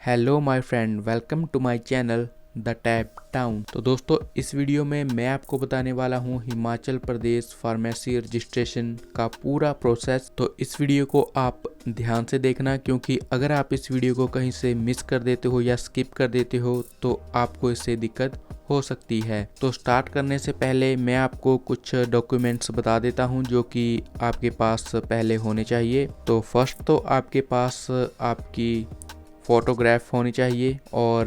Hello my friend, welcome to my channel the Tap Town. तो दोस्तों, इस video में मैं आपको बताने वाला हूँ हिमाचल प्रदेश फार्मेसी रजिस्ट्रेशन का पूरा प्रोसेस। तो इस वीडियो को आप ध्यान से देखना, क्योंकि अगर आप इस वीडियो को कहीं से मिस कर देते हो या स्किप कर देते हो तो आपको इससे दिक्कत हो सकती है। तो स्टार्ट करने से पहले मैं आपको कुछ डॉक्यूमेंट्स बता देता हूं जो कि आपके पास पहले होने चाहिए। तो फर्स्ट तो आपके पास आपकी फ़ोटोग्राफ होनी चाहिए, और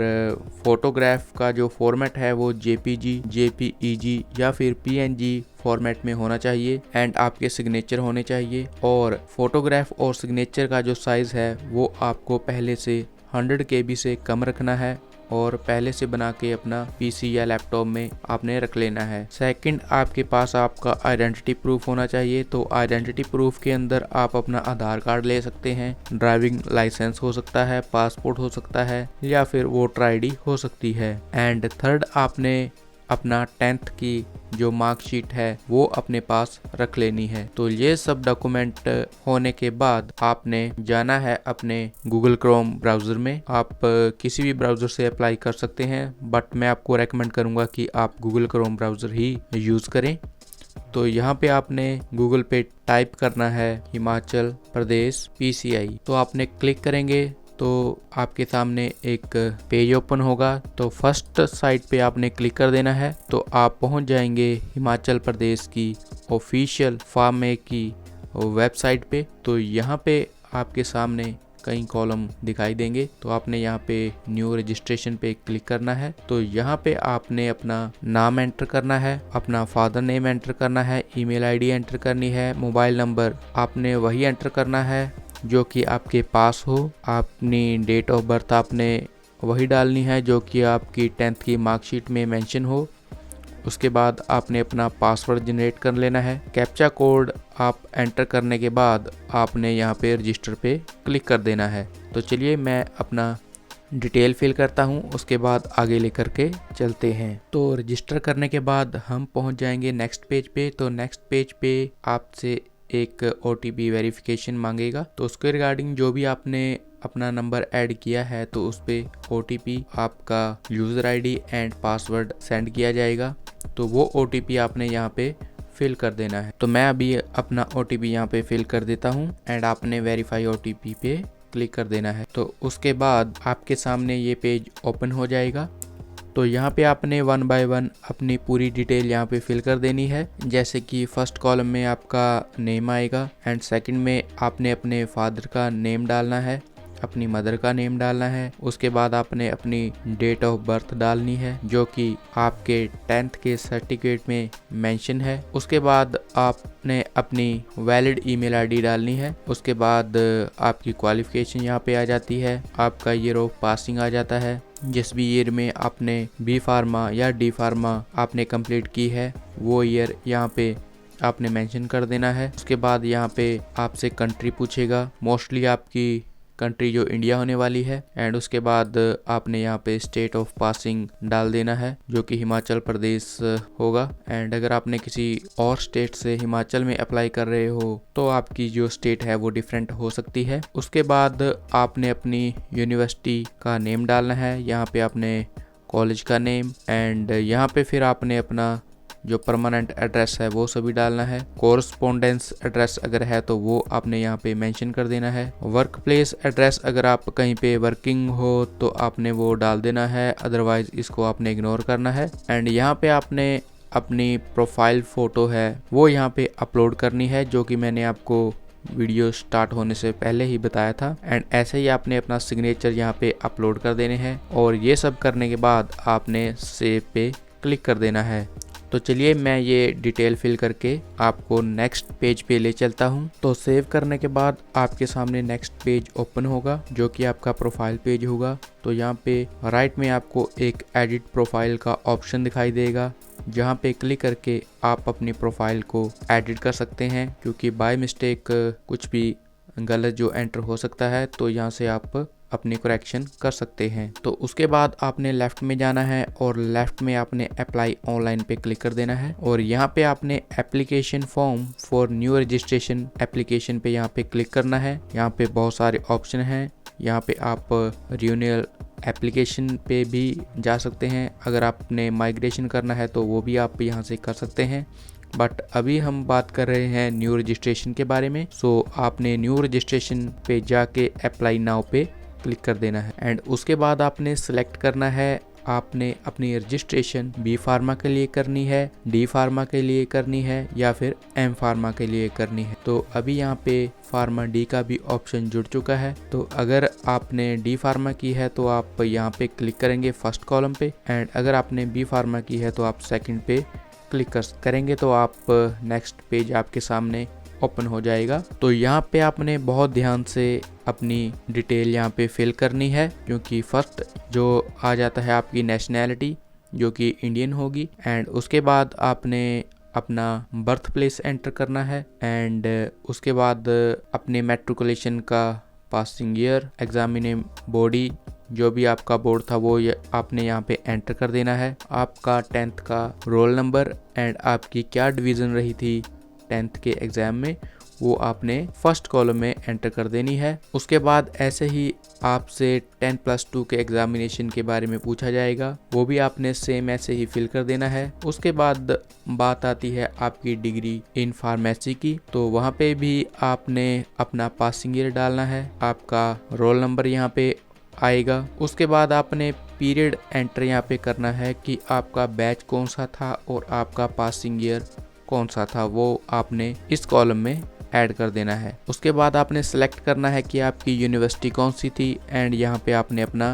फ़ोटोग्राफ का जो फॉर्मेट है वो जेपीजी, जेपीईजी या फिर पीएनजी फॉर्मेट में होना चाहिए। एंड आपके सिग्नेचर होने चाहिए, और फोटोग्राफ और सिग्नेचर का जो साइज़ है वो आपको पहले से 100 KB से कम रखना है, और पहले से बना के अपना पीसी या लैपटॉप में आपने रख लेना है। सेकंड, आपके पास आपका आइडेंटिटी प्रूफ होना चाहिए। तो आइडेंटिटी प्रूफ के अंदर आप अपना आधार कार्ड ले सकते हैं, ड्राइविंग लाइसेंस हो सकता है, पासपोर्ट हो सकता है, या फिर वोटर आईडी हो सकती है। एंड थर्ड, आपने अपना 10th की जो मार्कशीट है वो अपने पास रख लेनी है। तो ये सब डॉक्यूमेंट होने के बाद आपने जाना है अपने गूगल क्रोम ब्राउज़र में। आप किसी भी ब्राउज़र से अप्लाई कर सकते हैं, बट मैं आपको रेकमेंड करूँगा कि आप गूगल क्रोम ब्राउज़र ही यूज़ करें। तो यहाँ पे आपने गूगल पे टाइप करना है हिमाचल प्रदेश PCI। तो आपने क्लिक करेंगे तो आपके सामने एक पेज ओपन होगा। तो फर्स्ट साइट पे आपने क्लिक कर देना है, तो आप पहुंच जाएंगे हिमाचल प्रदेश की ऑफिशियल फार्मे की वेबसाइट पे। तो यहाँ पे आपके सामने कई कॉलम दिखाई देंगे। तो आपने यहाँ पे न्यू रजिस्ट्रेशन पे क्लिक करना है। तो यहाँ पे आपने अपना नाम एंटर करना है, अपना फादर नेम एंटर करना है, ईमेल आईडी एंटर करनी है, मोबाइल नंबर आपने वही एंटर करना है जो कि आपके पास हो। अपनी डेट ऑफ बर्थ आपने वही डालनी है जो कि आपकी 10th की मार्कशीट में मेंशन हो। उसके बाद आपने अपना पासवर्ड जनरेट कर लेना है। कैप्चा कोड आप एंटर करने के बाद आपने यहाँ पे रजिस्टर पे क्लिक कर देना है। तो चलिए मैं अपना डिटेल फिल करता हूँ, उसके बाद आगे लेकर के चलते हैं। तो रजिस्टर करने के बाद हम पहुँच जाएंगे नेक्स्ट पेज पे। तो नेक्स्ट पेज पे आपसे एक OTP वेरिफिकेशन मांगेगा। तो उसके रिगार्डिंग जो भी आपने अपना नंबर ऐड किया है तो उस पर OTP, आपका user ID and password send किया जाएगा। तो वो OTP आपने यहाँ पे फिल कर देना है। तो मैं अभी अपना OTP यहाँ पे फिल कर देता हूँ, एंड आपने वेरीफाई OTP पे क्लिक कर देना है। तो उसके बाद आपके सामने ये पेज ओपन हो जाएगा। तो यहाँ पे आपने 1 बाय 1 अपनी पूरी डिटेल यहाँ पे फिल कर देनी है। जैसे कि फर्स्ट कॉलम में आपका नेम आएगा, एंड सेकंड में आपने अपने फादर का नेम डालना है, अपनी मदर का नेम डालना है। उसके बाद आपने अपनी डेट ऑफ बर्थ डालनी है जो कि आपके 10th के सर्टिफिकेट में मेंशन है। उसके बाद आपने अपनी वैलिड ईमेल आईडी डालनी है। उसके बाद आपकी क्वालिफिकेशन यहाँ पे आ जाती है, आपका ईयर ऑफ पासिंग आ जाता है, जिस भी ईयर में आपने B फार्मा या D फार्मा आपने कंप्लीट की है वो ईयर यहाँ पे आपने मेंशन कर देना है। उसके बाद यहाँ पे आपसे कंट्री पूछेगा, मोस्टली आपकी कंट्री जो इंडिया होने वाली है। एंड उसके बाद आपने यहाँ पे स्टेट ऑफ पासिंग डाल देना है जो कि हिमाचल प्रदेश होगा। एंड अगर आपने किसी और स्टेट से हिमाचल में अप्लाई कर रहे हो तो आपकी जो स्टेट है वो डिफरेंट हो सकती है। उसके बाद आपने अपनी यूनिवर्सिटी का नेम डालना है, यहाँ पे आपने कॉलेज का नेम, एंड यहाँ पे फिर आपने अपना जो परमानेंट एड्रेस है वो सभी डालना है। कोरस्पोंडेंस एड्रेस अगर है तो वो आपने यहाँ पे मेंशन कर देना है। वर्क प्लेस एड्रेस अगर आप कहीं पे वर्किंग हो तो आपने वो डाल देना है, अदरवाइज इसको आपने इग्नोर करना है। एंड यहाँ पे आपने अपनी प्रोफाइल फ़ोटो है वो यहाँ पे अपलोड करनी है, जो कि मैंने आपको वीडियो स्टार्ट होने से पहले ही बताया था। एंड ऐसे ही आपने अपना सिग्नेचर यहाँ पे अपलोड कर देने हैं, और ये सब करने के बाद आपने सेव पे क्लिक कर देना है। तो चलिए मैं ये डिटेल फिल करके आपको नेक्स्ट पेज पे ले चलता हूँ। तो सेव करने के बाद आपके सामने नेक्स्ट पेज ओपन होगा जो कि आपका प्रोफाइल पेज होगा। तो यहाँ पे राइट में आपको एक एडिट प्रोफाइल का ऑप्शन दिखाई देगा, जहाँ पे क्लिक करके आप अपनी प्रोफाइल को एडिट कर सकते हैं, क्योंकि बाय मिस्टेक कुछ भी गलत जो एंटर हो सकता है। तो यहाँ से आप अपनी करेक्शन कर सकते हैं। तो उसके बाद आपने लेफ्ट में जाना है, और लेफ्ट में आपने अप्लाई ऑनलाइन पे क्लिक कर देना है, और यहाँ पे आपने application form for new registration application पे यहाँ पे क्लिक करना है। यहाँ पे बहुत सारे ऑप्शन हैं, यहाँ पे आप रिन्यूअल एप्लीकेशन पे भी जा सकते हैं। अगर आपने माइग्रेशन करना है तो वो भी आप यहाँ से कर सकते हैं, बट अभी हम बात कर रहे हैं न्यू रजिस्ट्रेशन के बारे में। सो आपने न्यू रजिस्ट्रेशन पे जाके अप्लाई नाउ पे क्लिक कर देना है एंड उसके बाद आपने सेलेक्ट करना है आपने अपनी रजिस्ट्रेशन बी फार्मा के लिए करनी है, डी फार्मा के लिए करनी है या फिर एम फार्मा के लिए करनी है। तो अभी यहाँ पे फार्मा डी का भी ऑप्शन जुड़ चुका है। तो अगर आपने डी फार्मा की है तो आप यहाँ पे क्लिक करेंगे फर्स्ट कॉलम पे एंड अगर आपने बी फार्मा की है तो आप सेकंड पे क्लिक करेंगे तो आप नेक्स्ट पेज आपके सामने ओपन हो जाएगा। तो यहाँ पे आपने बहुत ध्यान से अपनी डिटेल यहाँ पे फिल करनी है, क्योंकि फर्स्ट जो आ जाता है आपकी नेशनैलिटी जो कि इंडियन होगी एंड उसके बाद आपने अपना बर्थ प्लेस एंटर करना है एंड उसके बाद अपने मैट्रिकुलेशन का पासिंग ईयर, एग्जामिनेशन बॉडी जो भी आपका बोर्ड था वो आपने यहाँ पे एंटर कर देना है, आपका 10th का रोल नंबर एंड आपकी क्या डिवीज़न रही थी 10th के एग्ज़ाम में वो आपने फर्स्ट कॉलम में एंटर कर देनी है। उसके बाद ऐसे ही आपसे 10+2 के एग्जामिनेशन के बारे में पूछा जाएगा, वो भी आपने सेम ऐसे ही फिल कर देना है। उसके बाद बात आती है आपकी डिग्री इन फार्मेसी की, तो वहाँ पे भी आपने अपना पासिंग ईयर डालना है, आपका रोल नंबर यहाँ पे आएगा। उसके बाद आपने पीरियड एंटर यहाँ पे करना है कि आपका बैच कौन सा था और आपका पासिंग ईयर कौन सा था, वो आपने इस कॉलम में ऐड कर देना है। उसके बाद आपने सेलेक्ट करना है कि आपकी यूनिवर्सिटी कौन सी थी एंड यहाँ पे आपने अपना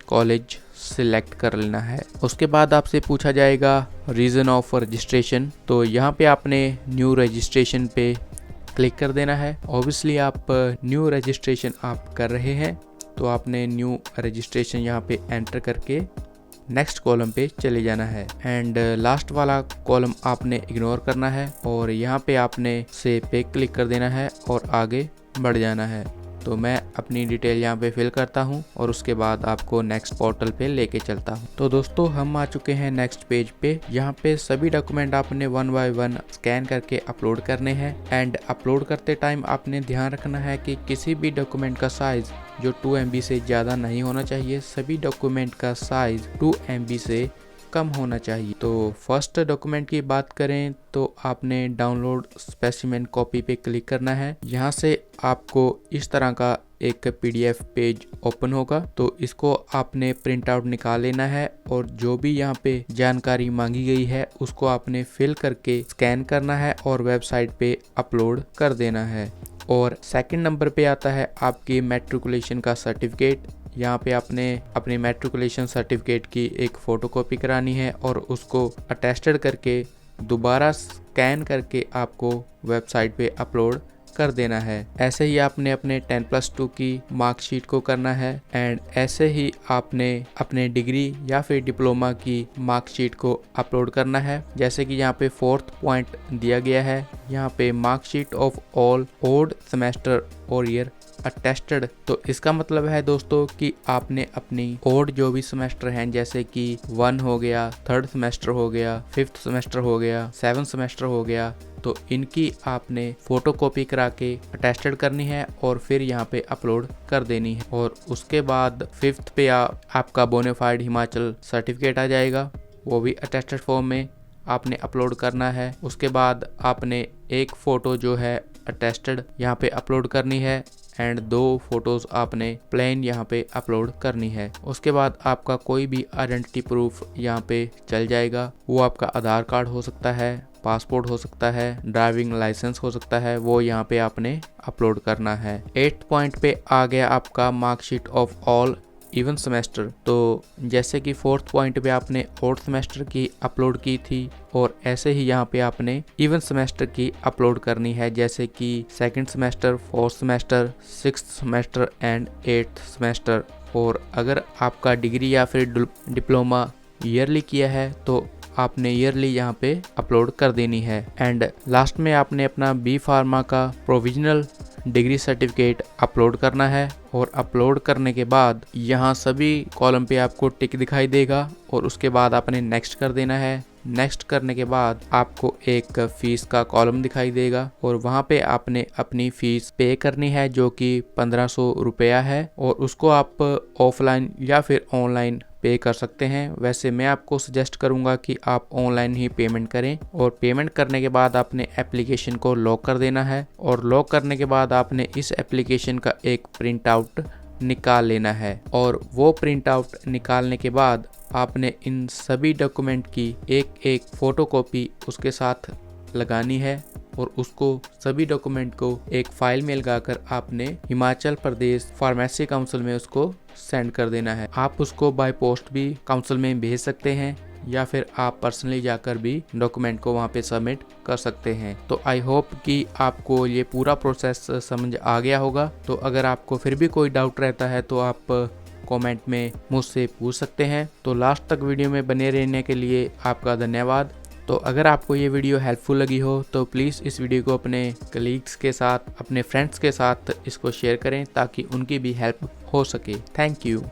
कॉलेज सिलेक्ट कर लेना है। उसके बाद आपसे पूछा जाएगा रीज़न ऑफ रजिस्ट्रेशन, तो यहाँ पे आपने न्यू रजिस्ट्रेशन पे क्लिक कर देना है। ऑब्वियसली आप न्यू रजिस्ट्रेशन आप कर रहे हैं तो आपने न्यू रजिस्ट्रेशन यहाँ पे एंटर करके नेक्स्ट कॉलम पे चले जाना है एंड लास्ट वाला कॉलम आपने इग्नोर करना है और यहाँ पे आपने सेव पे क्लिक कर देना है और आगे बढ़ जाना है। तो मैं अपनी डिटेल यहाँ पे फिल करता हूँ और उसके बाद आपको नेक्स्ट पोर्टल पे लेके चलता हूँ। तो दोस्तों हम आ चुके हैं नेक्स्ट पेज पे। यहाँ पे सभी डॉक्यूमेंट आपने 1 बाय 1 स्कैन करके अपलोड करने हैं एंड अपलोड करते टाइम आपने ध्यान रखना है कि किसी भी डॉक्यूमेंट का साइज जो 2 MB से ज़्यादा नहीं होना चाहिए, सभी डॉक्यूमेंट का साइज 2 MB से कम होना चाहिए। तो फर्स्ट डॉक्यूमेंट की बात करें तो आपने डाउनलोड स्पेसिमेन कॉपी पे क्लिक करना है। यहाँ से आपको इस तरह का एक PDF पेज ओपन होगा, तो इसको आपने प्रिंट आउट निकाल लेना है और जो भी यहाँ पे जानकारी मांगी गई है उसको आपने फिल करके स्कैन करना है और वेबसाइट पे अपलोड कर देना है। और सेकंड नंबर पे आता है आपकी मैट्रिकुलेशन का सर्टिफिकेट। यहाँ पे आपने अपने मैट्रिकुलेशन सर्टिफिकेट की एक फ़ोटोकॉपी करानी है और उसको अटेस्टेड करके दोबारा स्कैन करके आपको वेबसाइट पे अपलोड कर देना है। ऐसे ही आपने अपने 10+2 की मार्कशीट को करना है एंड ऐसे ही आपने अपने डिग्री या फिर डिप्लोमा की मार्कशीट को अपलोड करना है। जैसे कि यहाँ पे 4th पॉइंट दिया गया है, यहाँ पे marksheet of all odd semester और ईयर अटेस्टेड। तो इसका मतलब है दोस्तों कि आपने अपनी ओड जो भी सेमेस्टर हैं, जैसे कि 1 हो गया, 3rd सेमेस्टर हो गया, 5th सेमेस्टर हो गया, 7th सेमेस्टर हो गया, तो इनकी आपने फोटोकॉपी करा के अटेस्टेड करनी है और फिर यहाँ पे अपलोड कर देनी है। और उसके बाद 5th पे आपका बोनाफाइड हिमाचल सर्टिफिकेट आ जाएगा, वो भी अटेस्टेड फॉर्म में आपने अपलोड करना है। उसके बाद आपने एक फ़ोटो जो है अटेस्टेड यहाँ पे अपलोड करनी है एंड 2 फोटोज़ आपने प्लेन यहाँ पे अपलोड करनी है। उसके बाद आपका कोई भी आइडेंटिटी प्रूफ यहाँ पे चल जाएगा, वो आपका आधार कार्ड हो सकता है, पासपोर्ट हो सकता है, ड्राइविंग लाइसेंस हो सकता है, वो यहाँ पे आपने अपलोड करना है। 8th पॉइंट पे आ गया आपका marksheet of all even semester. तो जैसे कि 4th पॉइंट पे आपने 4th सेमेस्टर की अपलोड की थी और ऐसे ही यहाँ पे आपने इवन सेमेस्टर की अपलोड करनी है, जैसे कि 2nd semester, 4th semester, 6th semester and 8th semester. और अगर आपका डिग्री या फिर डिप्लोमा ईयरली किया है तो आपने ईयरली यहाँ पे अपलोड कर देनी है। एंड लास्ट में आपने अपना बी फार्मा का प्रोविजनल डिग्री सर्टिफिकेट अपलोड करना है और अपलोड करने के बाद यहाँ सभी कॉलम पे आपको टिक दिखाई देगा और उसके बाद आपने नेक्स्ट कर देना है नेक्स्ट करने के बाद आपको एक फीस का कॉलम दिखाई देगा और वहाँ पे आपने अपनी फीस पे करनी है जो कि 1500 रुपया है और उसको आप ऑफलाइन या फिर ऑनलाइन पे कर सकते हैं। वैसे मैं आपको सजेस्ट करूंगा कि आप ऑनलाइन ही पेमेंट करें और पेमेंट करने के बाद आपने एप्लीकेशन को लॉक कर देना है और लॉक करने के बाद आपने इस एप्लीकेशन का एक प्रिंट आउट निकाल लेना है और वो प्रिंट आउट निकालने के बाद आपने इन सभी डॉक्यूमेंट की एक फोटोकॉपी उसके साथ लगानी है और उसको सभी डॉक्यूमेंट को एक फाइल में लगाकर आपने हिमाचल प्रदेश फार्मेसी काउंसिल में उसको सेंड कर देना है। आप उसको बाय पोस्ट भी काउंसिल में भेज सकते हैं या फिर आप पर्सनली जाकर भी डॉक्यूमेंट को वहां पे सबमिट कर सकते हैं। तो आई होप कि आपको ये पूरा प्रोसेस समझ आ गया होगा। तो अगर आपको फिर भी कोई डाउट रहता है तो आप कमेंट में मुझसे पूछ सकते हैं। तो लास्ट तक वीडियो में बने रहने के लिए आपका धन्यवाद। तो अगर आपको ये वीडियो हेल्पफुल लगी हो तो प्लीज़ इस वीडियो को अपने कलीग्स के साथ, अपने फ्रेंड्स के साथ इसको शेयर करें ताकि उनकी भी हेल्प हो सके। Thank you.